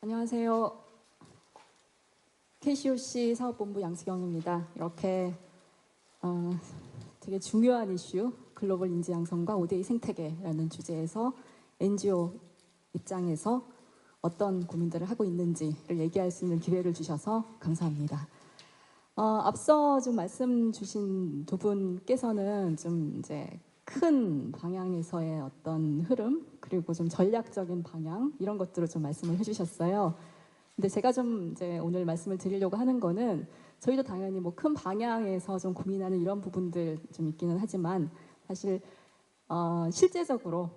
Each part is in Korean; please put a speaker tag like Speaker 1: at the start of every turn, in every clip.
Speaker 1: 안녕하세요. KCOC 사업본부 양수경입니다. 이렇게 되게 중요한 이슈, 글로벌 인재 양성과 5대2 생태계라는 주제에서 NGO 입장에서 어떤 고민들을 하고 있는지를 얘기할 수 있는 기회를 주셔서 감사합니다. 앞서 좀 말씀 주신 두 분께서는 좀 이제 큰 방향에서의 어떤 흐름, 그리고 좀 전략적인 방향, 이런 것들을 좀 말씀을 해주셨어요. 근데 제가 좀 이제 오늘 말씀을 드리려고 하는 거는 저희도 당연히 뭐 큰 방향에서 좀 고민하는 이런 부분들 좀 있기는 하지만 사실 실제적으로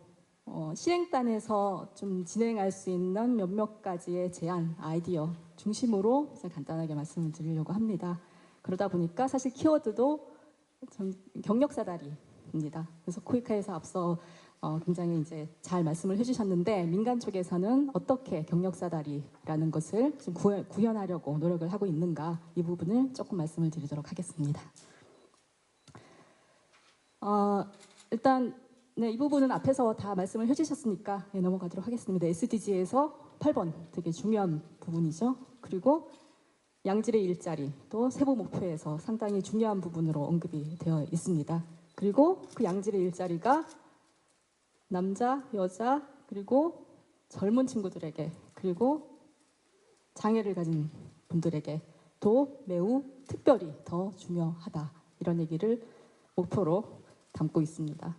Speaker 1: 실행단에서 좀 진행할 수 있는 몇몇 가지의 제안, 아이디어 중심으로 간단하게 말씀을 드리려고 합니다. 그러다 보니까 사실 키워드도 경력사다리입니다. 그래서 코이카에서 앞서 굉장히 이제 잘 말씀을 해주셨는데, 민간 쪽에서는 어떻게 경력사다리라는 것을 좀 구현하려고 노력을 하고 있는가, 이 부분을 조금 말씀을 드리도록 하겠습니다. 일단 네, 이 부분은 앞에서 다 말씀을 해주셨으니까 넘어가도록 하겠습니다. SDG에서 8번 되게 중요한 부분이죠. 그리고 양질의 일자리, 또 세부 목표에서 상당히 중요한 부분으로 언급이 되어 있습니다. 그리고 그 양질의 일자리가 남자, 여자, 그리고 젊은 친구들에게, 그리고 장애를 가진 분들에게 또 매우 특별히 더 중요하다, 이런 얘기를 목표로 담고 있습니다.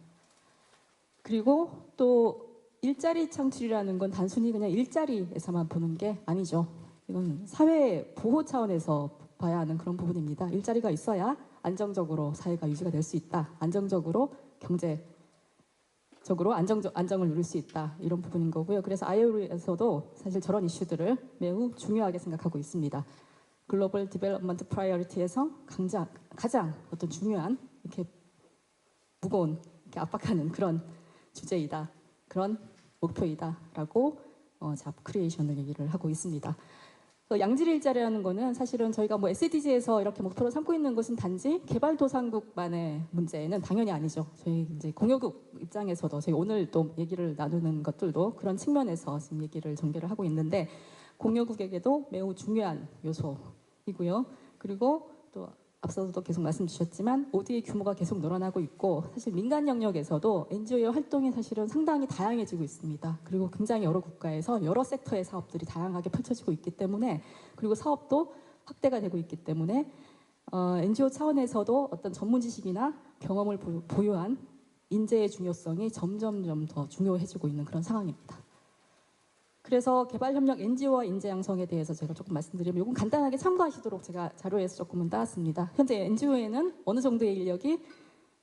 Speaker 1: 그리고 또 일자리 창출이라는 건 단순히 그냥 일자리에서만 보는 게 아니죠. 이건 사회 보호 차원에서 봐야 하는 그런 부분입니다. 일자리가 있어야 안정적으로 사회가 유지가 될 수 있다. 안정적으로 경제적으로 안정을 누릴 수 있다. 이런 부분인 거고요. 그래서 ILO에서도 사실 저런 이슈들을 매우 중요하게 생각하고 있습니다. 글로벌 디벨롭먼트 프라이어리티에서 가장 어떤 중요한, 이렇게 무거운, 이렇게 압박하는 그런 주제이다. 그런 목표이다라고 잡 크리에이션을 얘기를 하고 있습니다. 양질 일자리라는 거는 사실은 저희가 뭐 SDG에서 이렇게 목표로 삼고 있는 것은 단지 개발도상국만의 문제는 당연히 아니죠. 저희 이제 공유국 입장에서도 저희 오늘 또 얘기를 나누는 것들도 그런 측면에서 지금 얘기를 전개를 하고 있는데, 공유국에게도 매우 중요한 요소이고요. 그리고 또 앞서도 계속 말씀 주셨지만 ODA 규모가 계속 늘어나고 있고, 사실 민간 영역에서도 NGO의 활동이 사실은 상당히 다양해지고 있습니다. 그리고 굉장히 여러 국가에서 여러 섹터의 사업들이 다양하게 펼쳐지고 있기 때문에, 그리고 사업도 확대가 되고 있기 때문에 NGO 차원에서도 어떤 전문 지식이나 경험을 보유한 인재의 중요성이 점점점 더 중요해지고 있는 그런 상황입니다. 그래서 개발협력 NGO와 인재 양성에 대해서 제가 조금 말씀드리면, 이건 간단하게 참고하시도록 제가 자료에서 조금은 따왔습니다. 현재 NGO에는 어느 정도의 인력이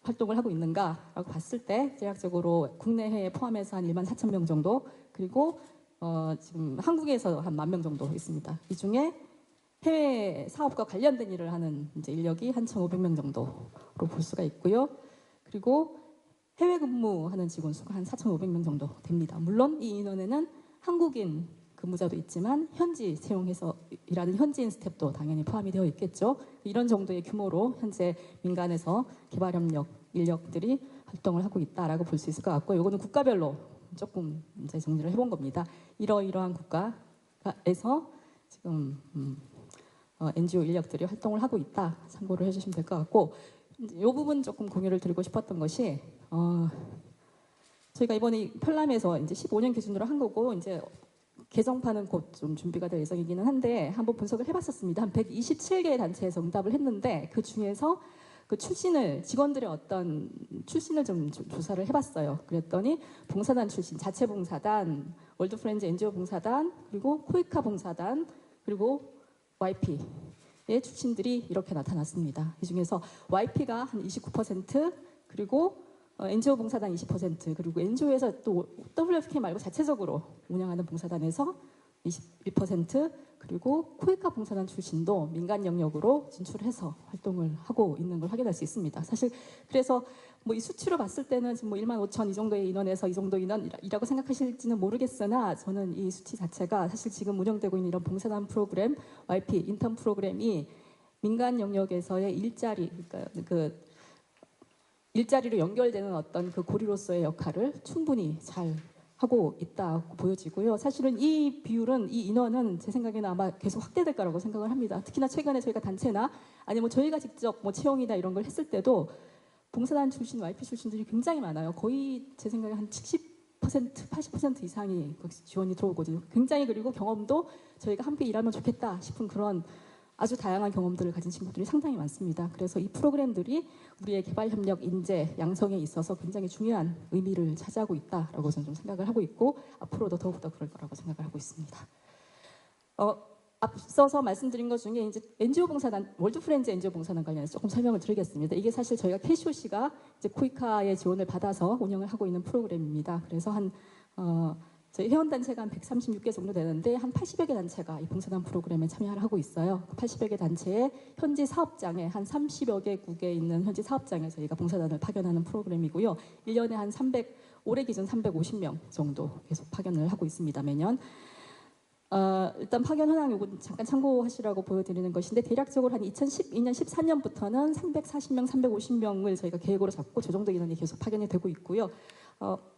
Speaker 1: 활동을 하고 있는가라고 봤을 때, 대략적으로 국내외에 포함해서 한 1만 4천 명 정도, 그리고 지금 한국에서 한 1만 명 정도 있습니다. 이 중에 해외 사업과 관련된 일을 하는 이제 인력이 한 1,500명 정도로 볼 수가 있고요. 그리고 해외 근무하는 직원 수가 한 4,500명 정도 됩니다. 물론 이 인원에는 한국인 근무자도 있지만 현지 채용해서 일하는 현지인 스텝도 당연히 포함이 되어 있겠죠. 이런 정도의 규모로 현재 민간에서 개발협력 인력들이 활동을 하고 있다라고 볼 수 있을 것 같고, 이거는 국가별로 조금 이제 정리를 해본 겁니다. 이러이러한 국가에서 지금 NGO 인력들이 활동을 하고 있다, 참고를 해주시면 될 것 같고, 이 부분 조금 공유를 드리고 싶었던 것이, 저희가 이번에 편람에서 이제 15년 기준으로 한 거고, 이제 개정판은 곧 좀 준비가 될 예정이기는 한데, 한번 분석을 해봤었습니다. 한 127개의 단체에서 응답을 했는데, 그 중에서 그 직원들의 어떤 출신을 좀 조사를 해봤어요. 그랬더니 봉사단 출신, 자체봉사단, 월드프렌즈 NGO 봉사단, 그리고 코이카 봉사단, 그리고 YP의 출신들이 이렇게 나타났습니다. 이 중에서 YP가 한 29%, 그리고 NGO 봉사단 20%, 그리고 NGO에서 또 WFK 말고 자체적으로 운영하는 봉사단에서 21%, 그리고 코이카 봉사단 출신도 민간 영역으로 진출해서 활동을 하고 있는 걸 확인할 수 있습니다. 사실 그래서 뭐 이 수치로 봤을 때는 지금 뭐 1만 5천 이 정도의 인원에서 이 정도 인원이라고 생각하실지는 모르겠으나, 저는 이 수치 자체가 사실 지금 운영되고 있는 이런 봉사단 프로그램, YP 인턴 프로그램이 민간 영역에서의 일자리, 그러니까 일자리로 연결되는 어떤 그 고리로서의 역할을 충분히 잘 하고 있다고 보여지고요. 사실은 이 비율은, 이 인원은 제 생각에는 아마 계속 확대될 거라고 생각을 합니다. 특히나 최근에 저희가 단체나 아니면 저희가 직접 뭐 채용이나 이런 걸 했을 때도 봉사단 출신, YP 출신들이 굉장히 많아요. 거의 제 생각에 한 70%, 80% 이상이 지원이 들어오거든요. 굉장히, 그리고 경험도 저희가 함께 일하면 좋겠다 싶은 그런 아주 다양한 경험들을 가진 친구들이 상당히 많습니다. 그래서 이 프로그램들이 우리의 개발협력 인재 양성에 있어서 굉장히 중요한 의미를 차지하고 있다라고 저는 좀 생각을 하고 있고, 앞으로도 더욱더 그럴 거라고 생각을 하고 있습니다. 앞서서 말씀드린 것 중에 이제 NGO 봉사단, 월드 프렌즈 NGO 봉사단 관련해서 조금 설명을 드리겠습니다. 이게 사실 저희가 KCOC가 이제 코이카의 지원을 받아서 운영을 하고 있는 프로그램입니다. 그래서 저희 회원단체가 한 136개 정도 되는데 한 80여 개 단체가 이 봉사단 프로그램에 참여를 하고 있어요. 80여 개 단체의 현지 사업장에 한 30여 개국에 있는 현지 사업장에 저희가 봉사단을 파견하는 프로그램이고요. 1년에 한 올해 기준 350명 정도 계속 파견을 하고 있습니다, 매년. 일단 파견 현황 요건 잠깐 참고하시라고 보여드리는 것인데, 대략적으로 한 2012년, 13년부터는 340명, 350명을 저희가 계획으로 잡고 저 정도 인원이 계속 파견이 되고 있고요.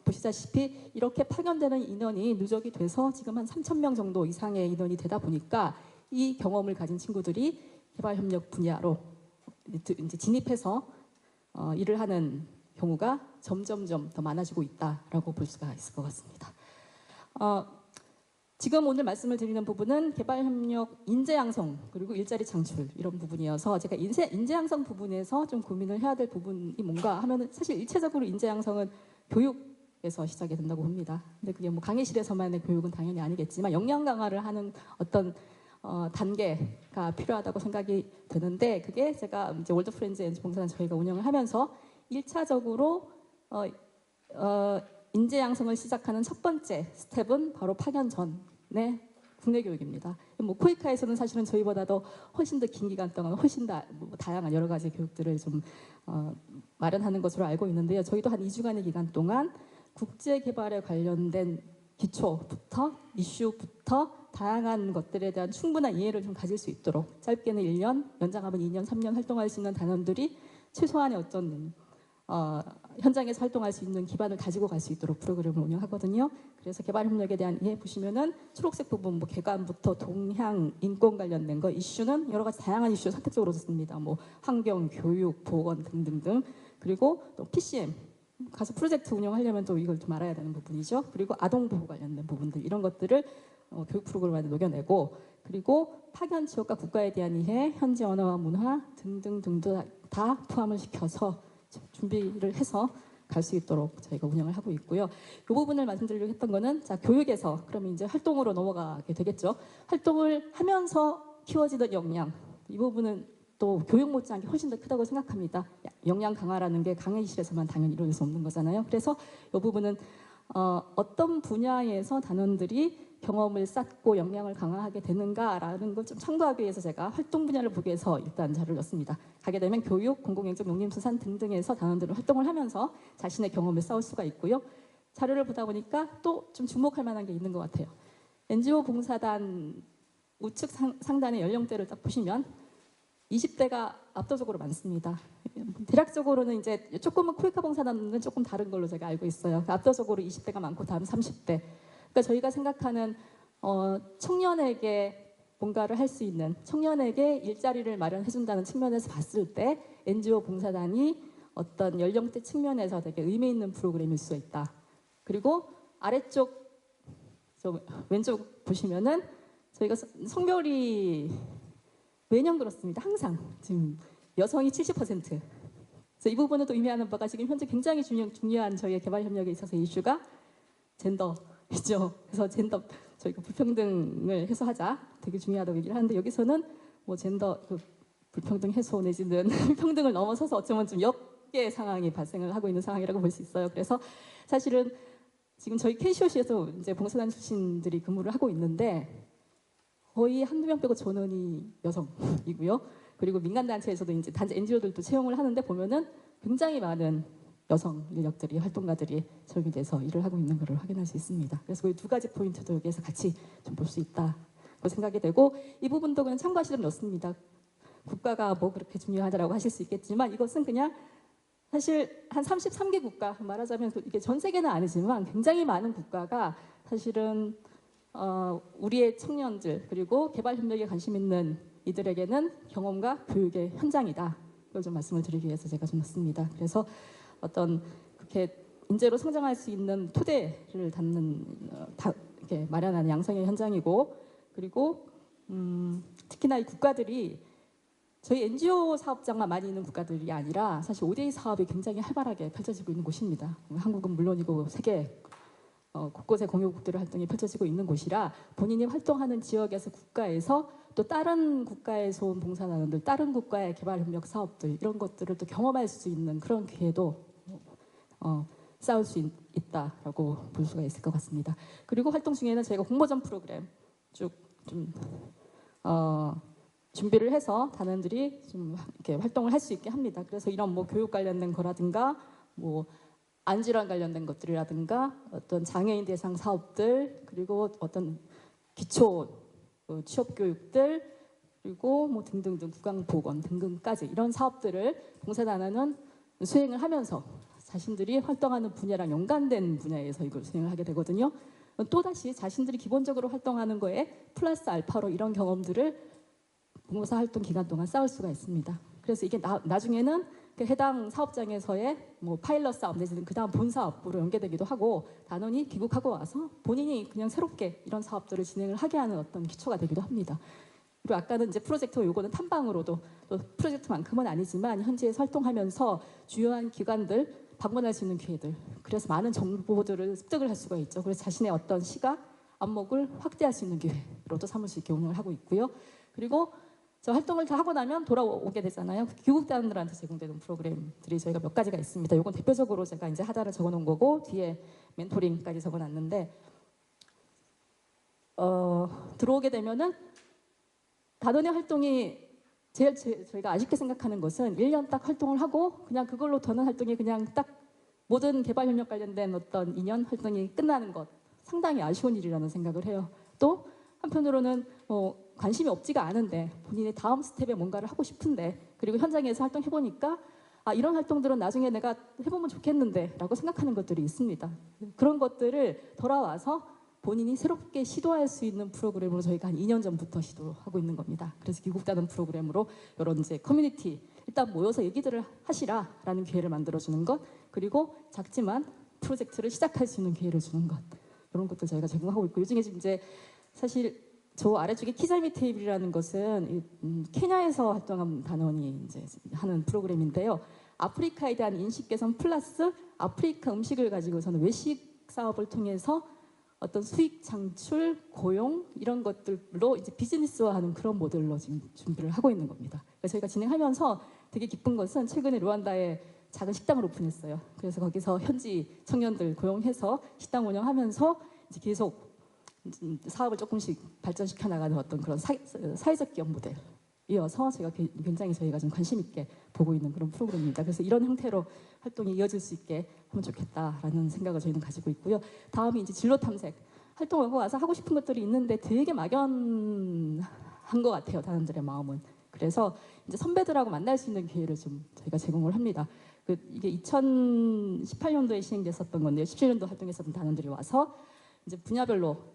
Speaker 1: 보시다시피 이렇게 파견되는 인원이 누적이 돼서 지금 한 3,000명 정도 이상의 인원이 되다 보니까 이 경험을 가진 친구들이 개발협력 분야로 이제 진입해서 일을 하는 경우가 점점점 더 많아지고 있다라고 볼 수가 있을 것 같습니다. 지금 오늘 말씀을 드리는 부분은 개발협력 인재 양성 그리고 일자리 창출 이런 부분이어서, 제가 인재 양성 부분에서 좀 고민을 해야 될 부분이 뭔가 하면은, 사실 일체적으로 인재 양성은 교육에서 시작이 된다고 봅니다. 근데 그게 뭐 강의실에서만의 교육은 당연히 아니겠지만 역량 강화를 하는 어떤 단계가 필요하다고 생각이 드는데, 그게 제가 이제 월드 프렌즈 NGO 봉사단 저희가 운영을 하면서 1차적으로 인재 양성을 시작하는 첫 번째 스텝은 바로 파견 전의 국내 교육입니다. 뭐 코이카에서는 사실은 저희보다도 훨씬 더 긴 기간 동안 훨씬 더 다양한 여러 가지 교육들을 좀 마련하는 것으로 알고 있는데요. 저희도 한 2주간의 기간 동안 국제 개발에 관련된 기초부터 이슈부터 다양한 것들에 대한 충분한 이해를 좀 가질 수 있도록, 짧게는 1년, 연장하면 2년, 3년 활동할 수 있는 단원들이 최소한의 어떤 현장에서 활동할 수 있는 기반을 가지고 갈 수 있도록 프로그램을 운영하거든요. 그래서 개발협력에 대한 이해 보시면은 초록색 부분, 뭐 개관부터 동향, 인권 관련된 거, 이슈는 여러 가지 다양한 이슈를 선택적으로 줬습니다. 뭐 환경, 교육, 보건 등등등. 그리고 또 PCM, 가서 프로젝트 운영하려면 또 이걸 좀 알아야 되는 부분이죠. 그리고 아동보호 관련된 부분들, 이런 것들을 교육 프로그램 안에 녹여내고, 그리고 파견 지역과 국가에 대한 이해, 현지 언어와 문화 등등등도 다 포함을 시켜서 준비를 해서 갈 수 있도록 저희가 운영을 하고 있고요. 이 부분을 말씀드리려고 했던 거는, 자, 교육에서 그러면 이제 활동으로 넘어가게 되겠죠. 활동을 하면서 키워지는 역량, 이 부분은 또 교육 못지않게 훨씬 더 크다고 생각합니다. 역량 강화라는 게 강의실에서만 당연히 이룰 수 없는 거잖아요. 그래서 이 부분은 어떤 분야에서 단원들이 경험을 쌓고 역량을 강화하게 되는가라는 걸 좀 참고하기 위해서 제가 활동 분야를 보기 위해서 일단 자료를 넣습니다. 가게 되면 교육, 공공행정, 농림수산 등등에서 단원들은 활동을 하면서 자신의 경험을 쌓을 수가 있고요. 자료를 보다 보니까 또 좀 주목할 만한 게 있는 것 같아요. NGO 봉사단 우측 상단의 연령대를 딱 보시면 20대가 압도적으로 많습니다. 대략적으로는 이제 조금은 코이카 봉사단은 조금 다른 걸로 제가 알고 있어요. 압도적으로 20대가 많고 다음 30대. 그러니까 저희가 생각하는 청년에게 뭔가를 할 수 있는, 청년에게 일자리를 마련해준다는 측면에서 봤을 때 NGO 봉사단이 어떤 연령대 측면에서 되게 의미 있는 프로그램일 수 있다. 그리고 아래쪽, 왼쪽 보시면은 저희가 성별이 매년 그렇습니다. 항상 지금 여성이 70%. 그래서 이 부분은 또 의미하는 바가 지금 현재 굉장히 중요한 저희의 개발 협력에 있어서 이슈가 젠더이죠. 그래서 젠더, 저희가 불평등을 해소하자 되게 중요하다고 얘기를 하는데, 여기서는 뭐 젠더 불평등 해소 내지는 평등을 넘어서서 어쩌면 좀 역계 상황이 발생을 하고 있는 상황이라고 볼 수 있어요. 그래서 사실은 지금 저희 KCOC에서 이제 봉사단 출신들이 근무를 하고 있는데 거의 한두 명 빼고 전원이 여성이고요. 그리고 민간단체에서도 이제 단체 NGO들도 채용을 하는데 보면은 굉장히 많은 여성 인력들이, 활동가들이 채용이 돼서 일을 하고 있는 것을 확인할 수 있습니다. 그래서 그 두 가지 포인트도 여기에서 같이 좀 볼 수 있다고 생각이 되고, 이 부분도 그냥 참고하시면 넣습니다. 국가가 뭐 그렇게 중요하다라고 하실 수 있겠지만 이것은 그냥 사실 한 33개 국가 말하자면 이게 전 세계는 아니지만 굉장히 많은 국가가 사실은 우리의 청년들 그리고 개발 협력에 관심 있는 이들에게는 경험과 교육의 현장이다. 이걸 좀 말씀을 드리기 위해서 제가 좀 넣습니다. 그래서 어떤 그렇게 인재로 성장할 수 있는 토대를 닿는 이렇게 마련하는 양성의 현장이고 그리고 특히나 이 국가들이 저희 NGO 사업장만 많이 있는 국가들이 아니라 사실 ODA 사업이 굉장히 활발하게 펼쳐지고 있는 곳입니다. 한국은 물론이고 세계 곳곳에 공유국들의 활동이 펼쳐지고 있는 곳이라 본인이 활동하는 지역에서 국가에서 또 다른 국가에서 온 봉사단원들, 다른 국가의 개발협력 사업들 이런 것들을 또 경험할 수 있는 그런 기회도 쌓을 수 있다라고 볼 수가 있을 것 같습니다. 그리고 활동 중에는 저희가 공모전 프로그램 쭉 좀 준비를 해서 단원들이 좀 이렇게 활동을 할 수 있게 합니다. 그래서 이런 뭐 교육 관련된 거라든가 뭐 안질환 관련된 것들이라든가 어떤 장애인 대상 사업들 그리고 어떤 기초 취업 교육들 그리고 뭐 등등등 구강보건 등등까지 이런 사업들을 봉사단원은 수행을 하면서 자신들이 활동하는 분야랑 연관된 분야에서 이걸 수행을 하게 되거든요. 또다시 자신들이 기본적으로 활동하는 거에 플러스 알파로 이런 경험들을 봉사활동 기간 동안 쌓을 수가 있습니다. 그래서 이게 나중에는 그 해당 사업장에서의 뭐 파일럿 사업 내지는 그 다음 본 사업으로 연계되기도 하고 단원이 귀국하고 와서 본인이 그냥 새롭게 이런 사업들을 진행을 하게 하는 어떤 기초가 되기도 합니다. 그리고 아까는 이제 프로젝트 요거는 탐방으로도 또 프로젝트만큼은 아니지만 현지에서 활동하면서 주요한 기관들 방문할 수 있는 기회들 그래서 많은 정보들을 습득을 할 수가 있죠. 그래서 자신의 어떤 시각, 안목을 확대할 수 있는 기회로도 삼을 수 있게 운영을 하고 있고요. 그리고 저 활동을 다 하고 나면 돌아오게 되잖아요. 교육단원들한테 제공되는 프로그램들이 저희가 몇 가지가 있습니다. 이건 대표적으로 제가 이제 하나를 적어놓은 거고 뒤에 멘토링까지 적어놨는데 들어오게 되면은 단원의 활동이 제일 저희가 아쉽게 생각하는 것은 1년 딱 활동을 하고 그냥 그걸로 더는 활동이 그냥 딱 모든 개발협력 관련된 어떤 2년 활동이 끝나는 것 상당히 아쉬운 일이라는 생각을 해요. 또 한편으로는 관심이 없지가 않은데 본인의 다음 스텝에 뭔가를 하고 싶은데 그리고 현장에서 활동해보니까 이런 활동들은 나중에 내가 해보면 좋겠는데 라고 생각하는 것들이 있습니다. 그런 것들을 돌아와서 본인이 새롭게 시도할 수 있는 프로그램으로 저희가 한 2년 전부터 시도하고 있는 겁니다. 그래서 귀국단원 프로그램으로 이런 이제 커뮤니티 일단 모여서 얘기들을 하시라라는 기회를 만들어주는 것 그리고 작지만 프로젝트를 시작할 수 있는 기회를 주는 것 이런 것들 저희가 제공하고 있고 요즘에 이제 사실 저 아래쪽에 키잘미 테이블이라는 것은 케냐에서 활동한 단원이 이제 하는 프로그램인데요. 아프리카에 대한 인식 개선 플러스 아프리카 음식을 가지고서는 외식 사업을 통해서 어떤 수익 창출, 고용 이런 것들로 이제 비즈니스화하는 그런 모델로 지금 준비를 하고 있는 겁니다. 그래서 저희가 진행하면서 되게 기쁜 것은 최근에 루안다에 작은 식당을 오픈했어요. 그래서 거기서 현지 청년들 고용해서 식당 운영하면서 이제 계속 사업을 조금씩 발전시켜 나가는 어떤 그런 사회적 기업 모델이어서 제가 굉장히 저희가 좀 관심 있게 보고 있는 그런 프로그램입니다. 그래서 이런 형태로 활동이 이어질 수 있게 하면 좋겠다라는 생각을 저희는 가지고 있고요. 다음이 이제 진로 탐색. 활동을 하고 와서 하고 싶은 것들이 있는데 되게 막연한 것 같아요. 단원들의 마음은. 그래서 이제 선배들하고 만날 수 있는 기회를 좀 저희가 제공을 합니다. 이게 2018년도에 시행됐었던 건데요. 17년도 활동했었던 단원들이 와서 이제 분야별로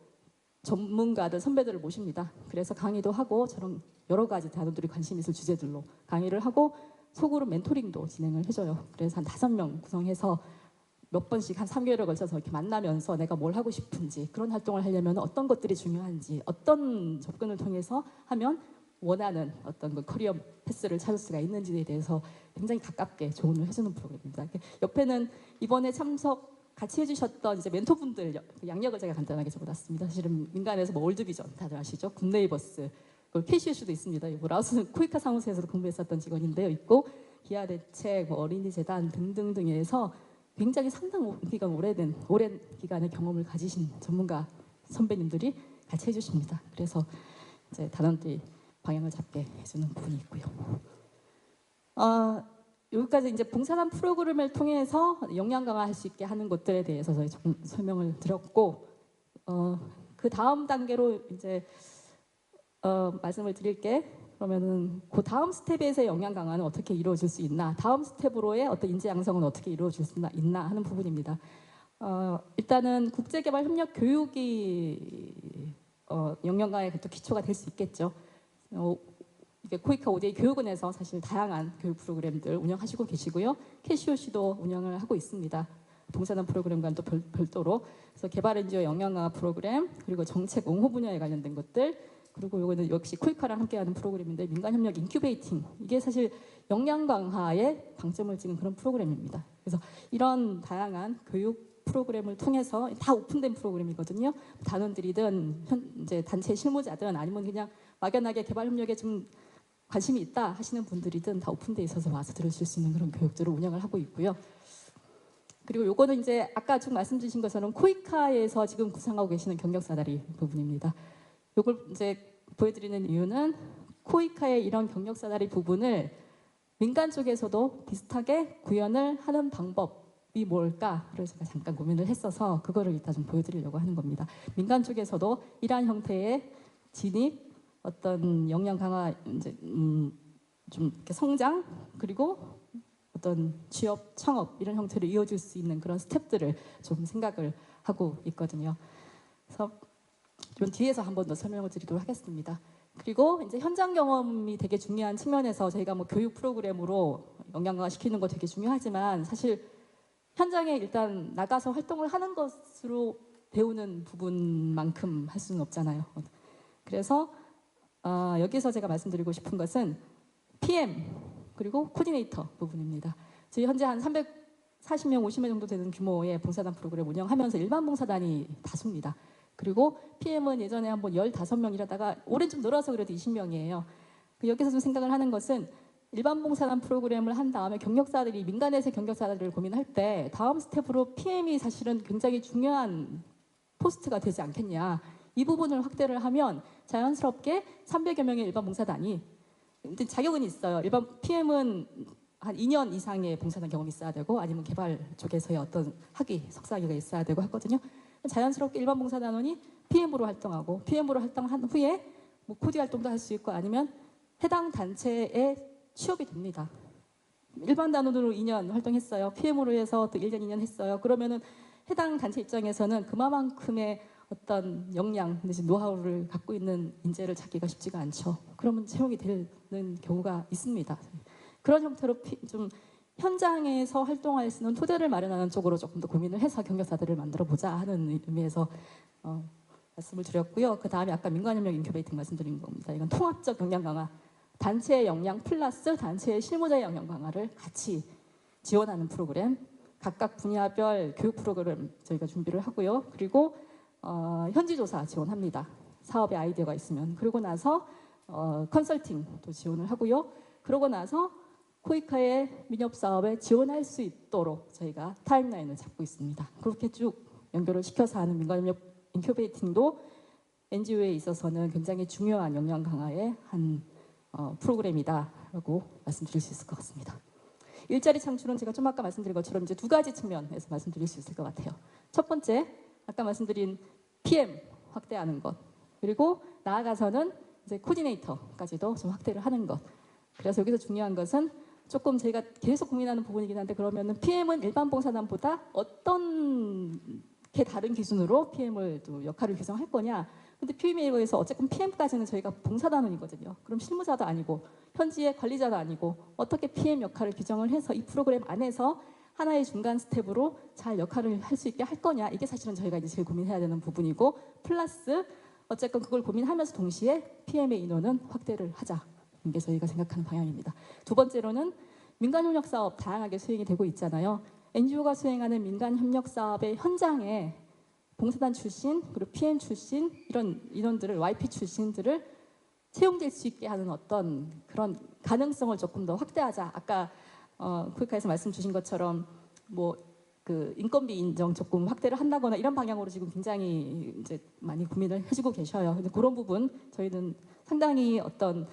Speaker 1: 전문가들, 선배들을 모십니다. 그래서 강의도 하고 저런 여러 가지 단원들이 관심 있을 주제들로 강의를 하고 속으로 멘토링도 진행을 해줘요. 그래서 한 5명 구성해서 몇 번씩 한 3개월에 걸쳐서 이렇게 만나면서 내가 뭘 하고 싶은지 그런 활동을 하려면 어떤 것들이 중요한지 어떤 접근을 통해서 하면 원하는 어떤 그 커리어 패스를 찾을 수가 있는지에 대해서 굉장히 가깝게 조언을 해주는 프로그램입니다. 옆에는 이번에 같이 해주셨던 이제 멘토분들 양력을 제가 간단하게 적어놨습니다. 사실은 민간에서 뭐 올드비전 다들 아시죠? 굿네이버스, KCU도 있습니다. 뭐 라오스는 코이카 사무소에서도 근무했었던 직원인데요. 있고 기아 대책, 뭐 어린이 재단 등등등에서 굉장히 상당 기간 오랜 기간의 경험을 가지신 전문가 선배님들이 같이 해주십니다. 그래서 이제 단원들이 방향을 잡게 해주는 부분이 있고요. 여기까지 이제 봉사단 프로그램을 통해서 역량 강화할 수 있게 하는 것들에 대해서 저희 조금 설명을 드렸고, 그 다음 단계로 이제 말씀을 드릴 게 그러면은 그 다음 스텝에서의 역량 강화는 어떻게 이루어질 수 있나, 다음 스텝으로의 어떤 인재 양성은 어떻게 이루어질 수 있나 하는 부분입니다. 일단은 국제개발 협력 교육이 역량 강화의 또 기초가 될 수 있겠죠. 이게 코이카 ODA 교육원에서 사실 다양한 교육 프로그램들 운영하시고 계시고요. 캐시오시도 운영을 하고 있습니다. 봉사단 프로그램과는 또 별도로. 그래서 개발 NGO 역량 강화 프로그램, 그리고 정책 옹호 분야에 관련된 것들, 그리고 이거는 역시 코이카랑 함께하는 프로그램인데 민간협력 인큐베이팅, 이게 사실 역량 강화에 방점을 찍은 그런 프로그램입니다. 그래서 이런 다양한 교육 프로그램을 통해서 다 오픈된 프로그램이거든요. 단원들이든 이제 단체 실무자든 아니면 그냥 막연하게 개발협력에 좀 관심이 있다 하시는 분들이든 다 오픈돼 있어서 와서 들으실 수 있는 그런 교육들을 운영을 하고 있고요. 그리고 요거는 이제 아까 좀 말씀 주신 것처럼 코이카에서 지금 구상하고 계시는 경력사다리 부분입니다. 요걸 이제 보여드리는 이유는 코이카의 이런 경력사다리 부분을 민간 쪽에서도 비슷하게 구현을 하는 방법이 뭘까를 제가 잠깐 고민을 했어서 그거를 일단 좀 보여드리려고 하는 겁니다. 민간 쪽에서도 이러한 형태의 진입, 어떤 역량 강화, 이제 좀 이렇게 성장, 그리고 어떤 취업, 창업 이런 형태로 이어질 수 있는 그런 스텝들을 좀 생각을 하고 있거든요. 그래서 좀 뒤에서 한 번 더 설명을 드리도록 하겠습니다. 그리고 이제 현장 경험이 되게 중요한 측면에서 저희가 뭐 교육 프로그램으로 역량 강화 시키는 거 되게 중요하지만 사실 현장에 일단 나가서 활동을 하는 것으로 배우는 부분만큼 할 수는 없잖아요. 그래서 여기서 제가 말씀드리고 싶은 것은 PM 그리고 코디네이터 부분입니다. 저희 현재 한 340명, 50명 정도 되는 규모의 봉사단 프로그램 운영하면서 일반 봉사단이 다수입니다. 그리고 PM은 예전에 한번 15명 일하다가 올해 좀 늘어서 그래도 20명이에요. 여기서 좀 생각을 하는 것은 일반 봉사단 프로그램을 한 다음에 경력사들이 민간에서의 경력사들을 고민할 때 다음 스텝으로 PM이 사실은 굉장히 중요한 포스트가 되지 않겠냐. 이 부분을 확대를 하면 자연스럽게 300여 명의 일반 봉사단이 근데 자격은 있어요. 일반 PM은 한 2년 이상의 봉사단 경험이 있어야 되고 아니면 개발 쪽에서의 어떤 학위, 석사학위가 있어야 되고 하거든요. 자연스럽게 일반 봉사단원이 PM으로 활동하고 PM으로 활동한 후에 뭐 코디 활동도 할 수 있고 아니면 해당 단체에 취업이 됩니다. 일반 단원으로 2년 활동했어요. PM으로 해서 또 1년, 2년 했어요. 그러면은 해당 단체 입장에서는 그만큼의 어떤 역량 내지 노하우를 갖고 있는 인재를 찾기가 쉽지가 않죠. 그러면 채용이 되는 경우가 있습니다. 그런 형태로 좀 현장에서 활동할 수 있는 토대를 마련하는 쪽으로 조금 더 고민을 해서 경력사들을 만들어 보자 하는 의미에서 말씀을 드렸고요. 그 다음에 아까 민간협력 인큐베이팅 말씀드린 겁니다. 이건 통합적 역량 강화, 단체의 역량 플러스 단체의 실무자의 역량 강화를 같이 지원하는 프로그램, 각각 분야별 교육 프로그램 저희가 준비를 하고요. 그리고 현지조사 지원합니다. 사업의 아이디어가 있으면. 그러고 나서 컨설팅도 지원을 하고요. 그러고 나서 코이카의 민협사업에 지원할 수 있도록 저희가 타임라인을 잡고 있습니다. 그렇게 쭉 연결을 시켜서 하는 민간협력 인큐베이팅도 NGO에 있어서는 굉장히 중요한 역량 강화의 한 프로그램이다라고 말씀드릴 수 있을 것 같습니다. 일자리 창출은 제가 좀 아까 말씀드린 것처럼 이제 두 가지 측면에서 말씀드릴 수 있을 것 같아요. 첫 번째, 아까 말씀드린 PM 확대하는 것, 그리고 나아가서는 이제 코디네이터까지도 좀 확대를 하는 것. 그래서 여기서 중요한 것은 조금 저희가 계속 고민하는 부분이긴 한데 그러면은 PM은 일반 봉사단보다 어떤 게 다른 기준으로 PM을 또 역할을 규정할 거냐? 근데 PM에 의해서 어쨌든 PM까지는 저희가 봉사단원이거든요. 그럼 실무자도 아니고 현지의 관리자도 아니고 어떻게 PM 역할을 규정을 해서 이 프로그램 안에서 하나의 중간 스텝으로 잘 역할을 할 수 있게 할 거냐, 이게 사실은 저희가 이제 제일 고민해야 되는 부분이고, 플러스 어쨌건 그걸 고민하면서 동시에 PM의 인원은 확대를 하자, 이게 저희가 생각하는 방향입니다. 두 번째로는 민간협력 사업 다양하게 수행이 되고 있잖아요. NGO가 수행하는 민간협력 사업의 현장에 봉사단 출신 그리고 PM 출신 이런 인원들을 YP 출신들을 채용될 수 있게 하는 어떤 그런 가능성을 조금 더 확대하자. 아까 코이카에서 말씀 주신 것처럼 뭐 그 인건비 인정 조금 확대를 한다거나 이런 방향으로 지금 굉장히 이제 많이 고민을 해주고 계셔요. 근데 그런 부분 저희는 상당히 어떤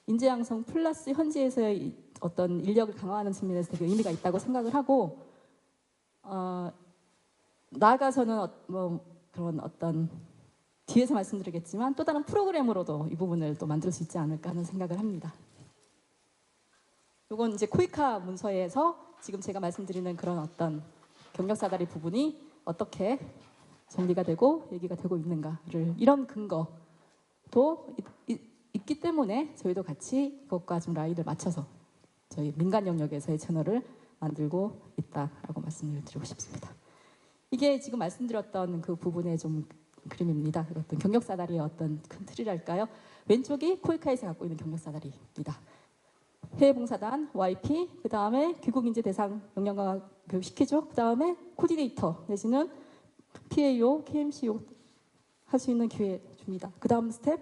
Speaker 1: 인재 양성 플러스 현지에서의 어떤 인력을 강화하는 측면에서 되게 의미가 있다고 생각을 하고 나아가서는 뭐 그런 어떤 뒤에서 말씀드리겠지만 또 다른 프로그램으로도 이 부분을 또 만들 수 있지 않을까 하는 생각을 합니다. 이건 이제 코이카 문서에서 지금 제가 말씀드리는 그런 어떤 경력사다리 부분이 어떻게 정리가 되고 얘기가 되고 있는가를 이런 근거도 있기 때문에 저희도 같이 이것과 좀 라인을 맞춰서 저희 민간 영역에서의 채널을 만들고 있다라고 말씀을 드리고 싶습니다. 이게 지금 말씀드렸던 그 부분의 좀 그림입니다. 어떤 경력사다리의 어떤 큰 틀이랄까요? 왼쪽이 코이카에서 갖고 있는 경력사다리입니다. 해외봉사단, YP, 그 다음에 귀국인재 대상 역량강화 교육 시키죠. 그 다음에 코디네이터 내지는 PAO, KMCO 할 수 있는 기회 줍니다. 그 다음 스텝,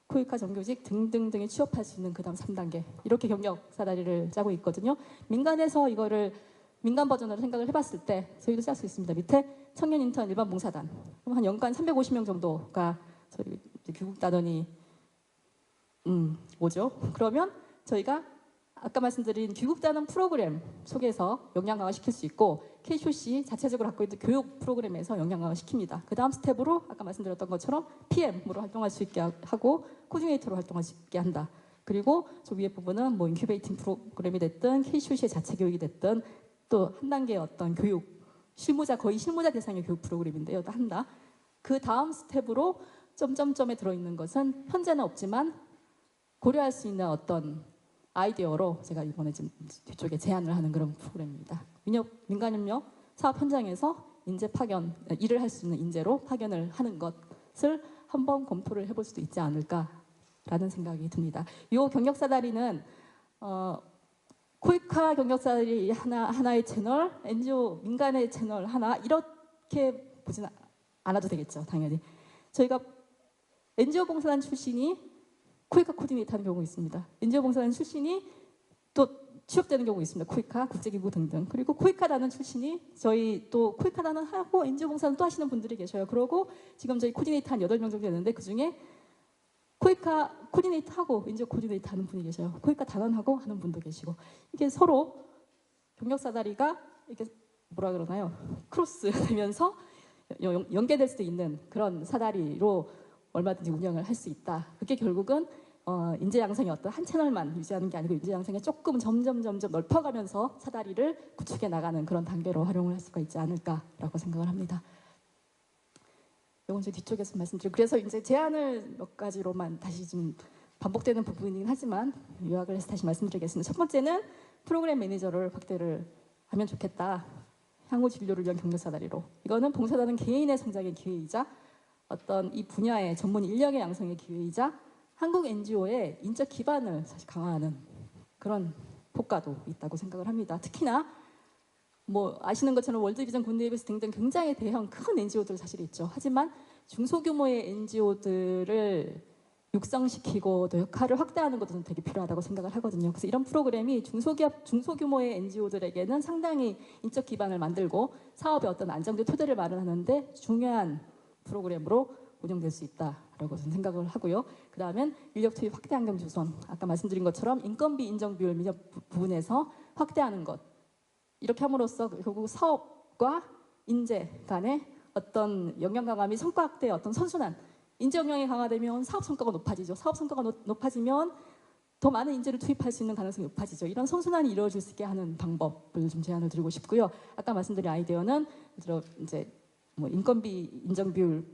Speaker 1: 코이카 정교직 등등등에 취업할 수 있는 그 다음 3단계 이렇게 경력사다리를 짜고 있거든요. 민간에서 이거를 민간 버전으로 생각을 해봤을 때 저희도 짤 수 있습니다. 밑에 청년 인턴 일반 봉사단 그럼 한 연간 350명 정도가 저희 귀국단원이 오죠. 그러면 저희가 아까 말씀드린 귀국단원 프로그램 속에서 역량 강화 시킬 수 있고 KCOC 자체적으로 갖고 있는 교육 프로그램에서 역량 강화 시킵니다. 그 다음 스텝으로 아까 말씀드렸던 것처럼 PM으로 활동할 수 있게 하고 코디네이터로 활동할 수 있게 한다. 그리고 저 위에 부분은 뭐 인큐베이팅 프로그램이 됐든 KCOC의 자체 교육이 됐든 또 한 단계의 어떤 교육 거의 실무자 대상의 교육 프로그램인데요. 한다. 그 다음 스텝으로 점점점에 들어있는 것은 현재는 없지만 고려할 수 있는 어떤 아이디어로 제가 이번에 지금 뒤쪽에 제안을 하는 그런 프로그램입니다. 민간협력 사업 현장에서 인재 파견, 일을 할 수 있는 인재로 파견을 하는 것을 한번 검토를 해볼 수도 있지 않을까라는 생각이 듭니다. 이 경력사다리는 코이카 경력사다리 하나의 채널, NGO 민간의 채널 하나 이렇게 보진 않아도 되겠죠. 당연히 저희가 NGO 봉사단 출신이 코이카 코디네이터 하는 경우가 있습니다. NGO 봉사단 출신이 또 취업되는 경우가 있습니다. 코이카, 국제기구 등등. 그리고 코이카 단원 출신이 저희 또 코이카 단원 하고 NGO 봉사단 또 하시는 분들이 계셔요. 그러고 지금 저희 코디네이터 한 8명 정도 되는데 그중에 코이카 코디네이터 하고 NGO 코디네이터 하는 분이 계셔요. 코이카 단원하고 하는 분도 계시고 이게 서로 경력사다리가 이렇게 뭐라 그러나요? 크로스 되면서 연계될 수도 있는 그런 사다리로 얼마든지 운영을 할 수 있다. 그게 결국은 인재 양성의 어떤 한 채널만 유지하는 게 아니고 인재 양성이 조금 점점 넓혀가면서 사다리를 구축해 나가는 그런 단계로 활용을 할 수가 있지 않을까라고 생각을 합니다. 이건 제 뒤쪽에서 말씀드리고 그래서 이제 제안을 몇 가지로만 다시 좀 반복되는 부분이긴 하지만 요약을 해서 다시 말씀드리겠습니다. 첫 번째는 프로그램 매니저를 확대를 하면 좋겠다. 향후 진료를 위한 경력사다리로. 이거는 봉사단은 개인의 성장의 기회이자 어떤 이 분야의 전문 인력의 양성의 기회이자 한국 NGO의 인적 기반을 사실 강화하는 그런 효과도 있다고 생각을 합니다. 특히나 뭐 아시는 것처럼 월드비전, 굿네이버스 등등 굉장히 대형 큰 NGO들 사실 있죠. 하지만 중소규모의 NGO들을 육성시키고 또 역할을 확대하는 것도 되게 필요하다고 생각을 하거든요. 그래서 이런 프로그램이 중소규모의 NGO들에게는 상당히 인적 기반을 만들고 사업의 어떤 안정된 토대를 마련하는데 중요한 프로그램으로 운영될 수 있다라고 저는 생각을 하고요. 그 다음엔 인력 투입 확대 환경 조성. 아까 말씀드린 것처럼 인건비 인정 비율 부분에서 확대하는 것. 이렇게 함으로써 결국 사업과 인재 간의 어떤 역량 강화 및 성과 확대의 어떤 선순환. 인재 역량이 강화되면 사업 성과가 높아지죠. 사업 성과가 높아지면 더 많은 인재를 투입할 수 있는 가능성이 높아지죠. 이런 선순환이 이루어질 수 있게 하는 방법을 좀 제안을 드리고 싶고요. 아까 말씀드린 아이디어는 이제 뭐 인건비 인정 비율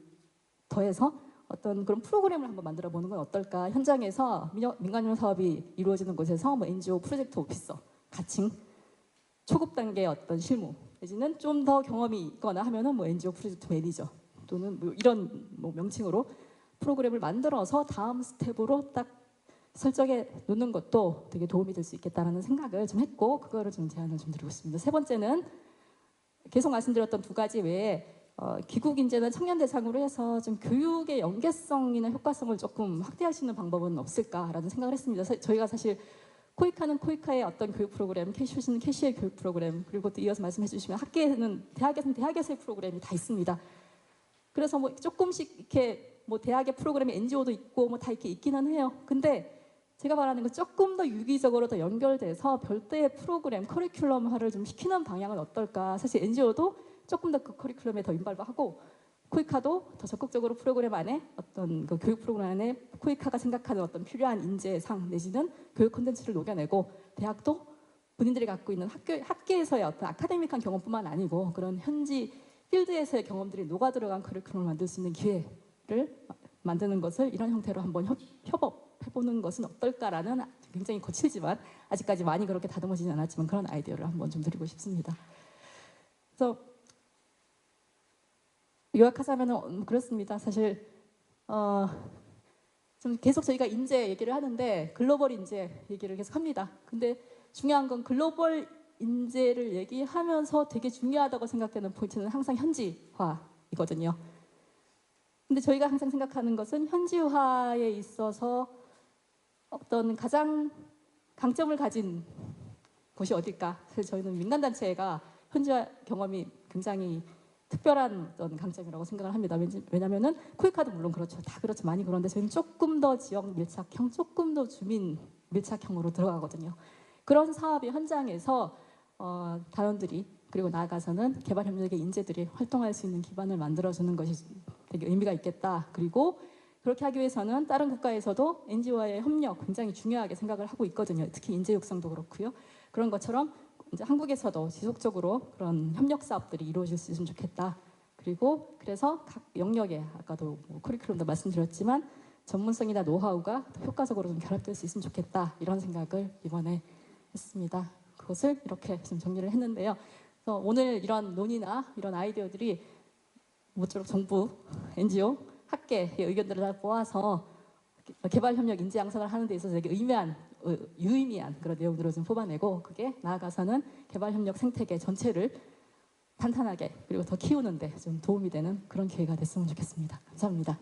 Speaker 1: 더해서 어떤 그런 프로그램을 한번 만들어 보는 건 어떨까? 현장에서 민간용 사업이 이루어지는 곳에서 뭐 NGO 프로젝트 오피서, 가칭, 초급 단계의 어떤 실무, 내지는 좀 더 경험이 있거나 하면은 뭐 NGO 프로젝트 매니저 또는 뭐 이런 뭐 명칭으로 프로그램을 만들어서 다음 스텝으로 딱 설정해 놓는 것도 되게 도움이 될 수 있겠다라는 생각을 좀 했고 그거를 좀 제안을 좀 드리고 있습니다. 세 번째는 계속 말씀드렸던 두 가지 외에 귀국 인재는 청년 대상으로 해서 좀 교육의 연계성이나 효과성을 조금 확대할 수 있는 방법은 없을까라는 생각을 했습니다. 저희가 사실 코이카는 코이카의 어떤 교육 프로그램, 캐시는 캐시의 교육 프로그램, 그리고 또 이어서 말씀해 주시면 학계는 대학에서는 대학에서의 프로그램이 다 있습니다. 그래서 뭐 조금씩 이렇게 뭐 대학의 프로그램이 NGO도 있고 뭐 다 이렇게 있기는 해요. 근데 제가 말하는 건 조금 더 유기적으로 더 연결돼서 별도의 프로그램, 커리큘럼화를 좀 시키는 방향은 어떨까? 사실 NGO도 조금 더 그 커리큘럼에 더 인발부하고 코이카도 더 적극적으로 프로그램 안에 어떤 그 교육 프로그램 안에 코이카가 생각하는 어떤 필요한 인재상 내지는 교육 콘텐츠를 녹여내고 대학도 본인들이 갖고 있는 학계에서의 어떤 아카데믹한 경험뿐만 아니고 그런 현지 필드에서의 경험들이 녹아 들어간 커리큘럼을 만들 수 있는 기회를 만드는 것을 이런 형태로 한번 협업해보는 것은 어떨까라는 굉장히 거칠지만 아직까지 많이 그렇게 다듬어지진 않았지만 그런 아이디어를 한번 좀 드리고 싶습니다. 그래서 요약하자면 그렇습니다. 사실 좀 계속 저희가 인재 얘기를 하는데 글로벌 인재 얘기를 계속 합니다. 근데 중요한 건 글로벌 인재를 얘기하면서 되게 중요하다고 생각되는 포인트는 항상 현지화이거든요. 근데 저희가 항상 생각하는 것은 현지화에 있어서 어떤 가장 강점을 가진 곳이 어딜까? 사실 저희는 민간단체가 현지화 경험이 굉장히 특별한 어떤 강점이라고 생각을 합니다. 왜냐하면 코이카도 물론 그렇죠. 다 그렇죠. 많이 그런데 저희는 조금 더 지역 밀착형, 조금 더 주민 밀착형으로 들어가거든요. 그런 사업의 현장에서 단원들이 그리고 나아가서는 개발협력의 인재들이 활동할 수 있는 기반을 만들어주는 것이 되게 의미가 있겠다. 그리고 그렇게 하기 위해서는 다른 국가에서도 NGO와의 협력 굉장히 중요하게 생각을 하고 있거든요. 특히 인재 육성도 그렇고요. 그런 것처럼 이제 한국에서도 지속적으로 그런 협력 사업들이 이루어질 수 있으면 좋겠다. 그리고 그래서 각 영역에 아까도 뭐 커리큘럼도 말씀드렸지만 전문성이나 노하우가 더 효과적으로 좀 결합될 수 있으면 좋겠다. 이런 생각을 이번에 했습니다. 그것을 이렇게 좀 정리를 했는데요. 그래서 오늘 이런 논의나 이런 아이디어들이 모쪼록 정부, NGO, 학계의 의견들을 다 모아서 개발협력 인재 양성을 하는 데 있어서 되게 유의미한 그런 내용들을 좀 뽑아내고 그게 나아가서는 개발협력 생태계 전체를 탄탄하게 그리고 더 키우는 데 좀 도움이 되는 그런 기회가 됐으면 좋겠습니다. 감사합니다.